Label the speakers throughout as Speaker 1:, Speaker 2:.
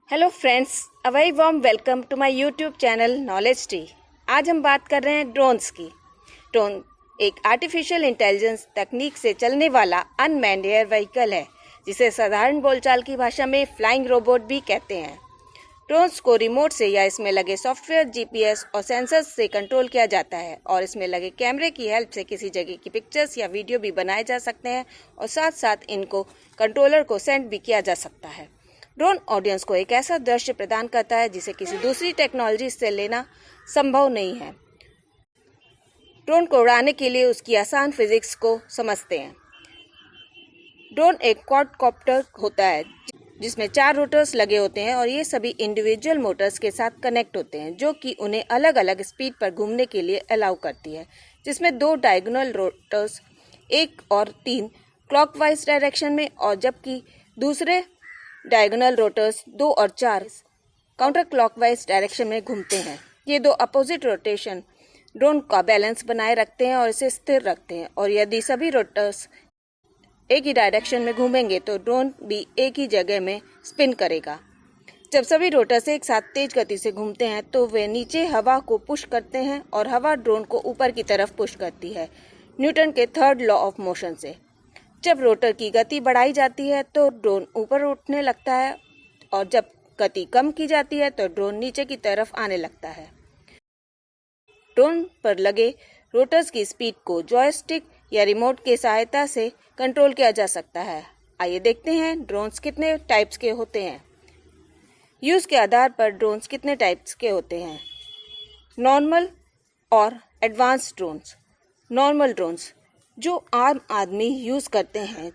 Speaker 1: Hello friends, a very warm welcome to my YouTube channel knowledge tree. आज हम बात कर रहे हैं ड्रोन्स की। ड्रोन एक आर्टिफिशियल इंटेलिजेंस तकनीक से चलने वाला अनमैन्ड एयर व्हीकल है, जिसे साधारण बोलचाल की भाषा में फ्लाइंग रोबोट भी कहते हैं। ड्रोन्स को रिमोट से या इसमें लगे सॉफ्टवेयर, जीपीएस और सेंसर्स से कंट्रोल किया जाता है और इसमें लगे कैमरे की हेल्प से किसी जगह की पिक्चर्स या वीडियो भी बनाए जा सकते हैं और साथ साथ इनको कंट्रोलर को सेंड भी किया जा सकता है। ड्रोन ऑडियंस को एक ऐसा दृश्य प्रदान करता है जिसे किसी दूसरी टेक्नोलॉजी से लेना संभव नहीं है। ड्रोन को उड़ाने के लिए उसकी आसान फिजिक्स को समझते हैं। ड्रोन एक क्वाडकॉप्टर होता है जिसमें 4 रोटर्स लगे होते हैं और ये सभी इंडिविजुअल मोटर्स के साथ कनेक्ट होते हैं, जो कि उन्हें अलग अलग स्पीड पर घूमने के लिए अलाउ करती है। जिसमें 2 डायगोनल रोटर्स 1 और 3 क्लॉकवाइज डायरेक्शन में और जबकि दूसरे डायगोनल रोटर्स 2 और 4 काउंटर क्लॉकवाइज डायरेक्शन में घूमते हैं। ये 2 अपोजिट रोटेशन ड्रोन का बैलेंस बनाए रखते हैं और इसे स्थिर रखते हैं, और यदि सभी रोटर्स एक ही डायरेक्शन में घूमेंगे तो ड्रोन भी एक ही जगह में स्पिन करेगा। जब सभी रोटर्स एक साथ तेज गति से घूमते हैं तो वे नीचे हवा को पुश करते हैं और हवा ड्रोन को ऊपर की तरफ पुश करती है, न्यूटन के 3rd लॉ ऑफ मोशन से। जब रोटर की गति बढ़ाई जाती है तो ड्रोन ऊपर उठने लगता है और जब गति कम की जाती है तो ड्रोन नीचे की तरफ आने लगता है। ड्रोन पर लगे रोटर्स की स्पीड को जॉयस्टिक या रिमोट की सहायता से कंट्रोल किया जा सकता है। आइए देखते हैं ड्रोन्स कितने टाइप्स के होते हैं। यूज के आधार पर ड्रोन्स कितने टाइप्स के होते हैं। नॉर्मल और एडवांस ड्रोन्स। नॉर्मल ड्रोन्स जो आम आदमी यूज करते हैं,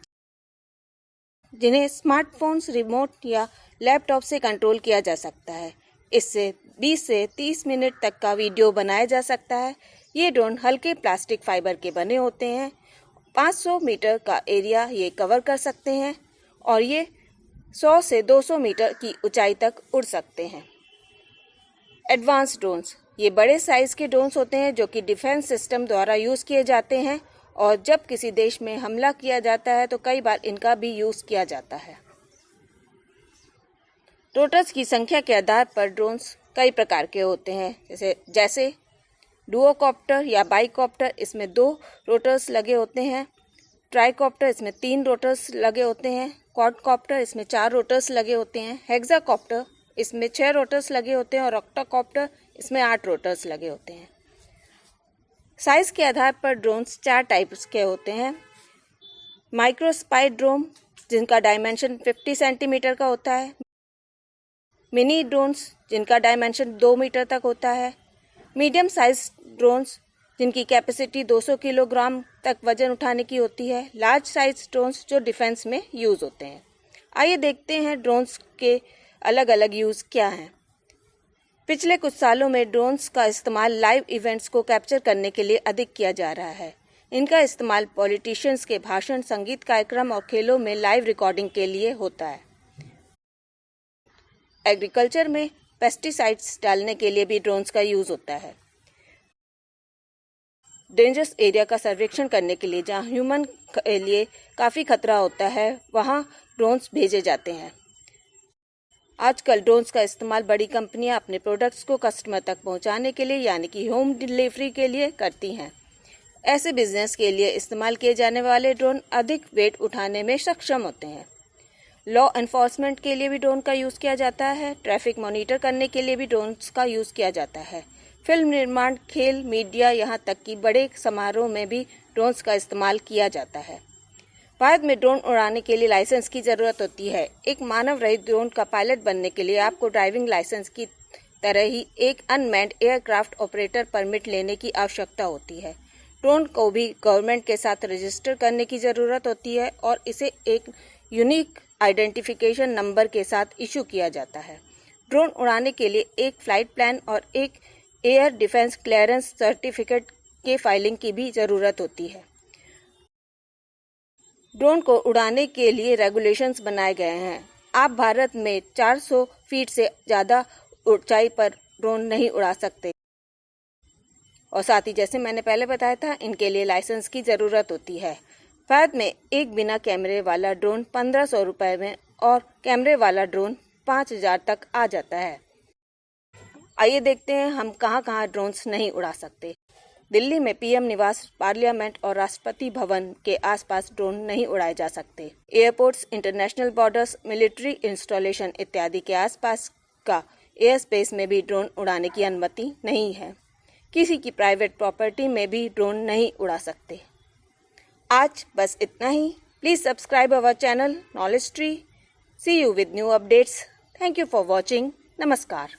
Speaker 1: जिन्हें स्मार्टफोन्स, रिमोट या लैपटॉप से कंट्रोल किया जा सकता है। इससे 20 से 30 मिनट तक का वीडियो बनाया जा सकता है। ये ड्रोन हल्के प्लास्टिक फाइबर के बने होते हैं। 500 मीटर का एरिया ये कवर कर सकते हैं और ये 100 से 200 मीटर की ऊंचाई तक उड़ सकते हैं। एडवांस ड्रोन्स ये बड़े साइज के ड्रोन्स होते हैं जो कि डिफेंस सिस्टम द्वारा यूज किए जाते हैं, और जब किसी देश में हमला किया जाता है तो कई बार इनका भी यूज किया जाता है। रोटर्स की संख्या के आधार पर ड्रोन्स कई प्रकार के होते हैं, जैसे डुओकॉप्टर या बाइकॉप्टर, इसमें 2 रोटर्स लगे होते हैं। ट्राइकॉप्टर, इसमें 3 रोटर्स लगे होते हैं। क्वाडकॉप्टर, इसमें 4 रोटर्स लगे होते हैं। हेक्साकॉप्टर, इसमें 6 रोटर्स लगे होते हैं और ऑक्टाकॉप्टर, इसमें 8 रोटर्स लगे होते हैं। साइज के आधार पर ड्रोन्स 4 टाइप्स के होते हैं। माइक्रोस्पाई ड्रोन, जिनका डायमेंशन 50 सेंटीमीटर का होता है। मिनी ड्रोन्स, जिनका डायमेंशन 2 मीटर तक होता है। मीडियम साइज ड्रोन्स, जिनकी कैपेसिटी 200 किलोग्राम तक वजन उठाने की होती है। लार्ज साइज ड्रोन्स, जो डिफेंस में यूज होते हैं। आइए देखते हैं ड्रोन्स के अलग अलग यूज क्या हैं। पिछले कुछ सालों में ड्रोन्स का इस्तेमाल लाइव इवेंट्स को कैप्चर करने के लिए अधिक किया जा रहा है। इनका इस्तेमाल पॉलिटिशियंस के भाषण, संगीत कार्यक्रम और खेलों में लाइव रिकॉर्डिंग के लिए होता है। एग्रीकल्चर में पेस्टिसाइड्स डालने के लिए भी ड्रोन्स का यूज होता है। डेंजरस एरिया का सर्वेक्षण करने के लिए, जहां ह्यूमन के लिए काफ़ी खतरा होता है, वहां ड्रोन्स भेजे जाते हैं। आजकल ड्रोन्स का इस्तेमाल बड़ी कंपनियां अपने प्रोडक्ट्स को कस्टमर तक पहुंचाने के लिए, यानी कि होम डिलीवरी के लिए करती हैं। ऐसे बिजनेस के लिए इस्तेमाल किए जाने वाले ड्रोन अधिक वेट उठाने में सक्षम होते हैं। लॉ एनफोर्समेंट के लिए भी ड्रोन का यूज़ किया जाता है। ट्रैफिक मॉनिटर करने के लिए भी ड्रोन्स का यूज़ किया जाता है। फिल्म निर्माण, खेल, मीडिया, यहाँ तक कि बड़े समारोह में भी ड्रोन्स का इस्तेमाल किया जाता है। भारत में ड्रोन उड़ाने के लिए लाइसेंस की ज़रूरत होती है। एक मानव रहित ड्रोन का पायलट बनने के लिए आपको ड्राइविंग लाइसेंस की तरह ही एक अनमैन्ड एयरक्राफ्ट ऑपरेटर परमिट लेने की आवश्यकता होती है। ड्रोन को भी गवर्नमेंट के साथ रजिस्टर करने की ज़रूरत होती है और इसे एक यूनिक आइडेंटिफिकेशन नंबर के साथ इशू किया जाता है। ड्रोन उड़ाने के लिए एक फ्लाइट प्लान और एक एयर डिफेंस क्लियरेंस सर्टिफिकेट के फाइलिंग की भी ज़रूरत होती है। ड्रोन को उड़ाने के लिए रेगुलेशंस बनाए गए हैं। आप भारत में 400 फीट से ज़्यादा ऊंचाई पर ड्रोन नहीं उड़ा सकते, और साथ ही जैसे मैंने पहले बताया था, इनके लिए लाइसेंस की ज़रूरत होती है। भारत में एक बिना कैमरे वाला ड्रोन 1500 रुपये में और कैमरे वाला ड्रोन 5,000 तक आ जाता है। आइए देखते हैं हम कहां कहां ड्रोन्स नहीं उड़ा सकते। दिल्ली में पीएम निवास, पार्लियामेंट और राष्ट्रपति भवन के आसपास ड्रोन नहीं उड़ाए जा सकते। Airports, international borders, military installation इत्यादि के आसपास का एयर स्पेस में भी ड्रोन उड़ाने की अनुमति नहीं है। किसी की प्राइवेट प्रॉपर्टी में भी ड्रोन नहीं उड़ा सकते। आज बस इतना ही। Please subscribe our channel knowledge tree. See you with new updates. Thank you for watching. नमस्कार।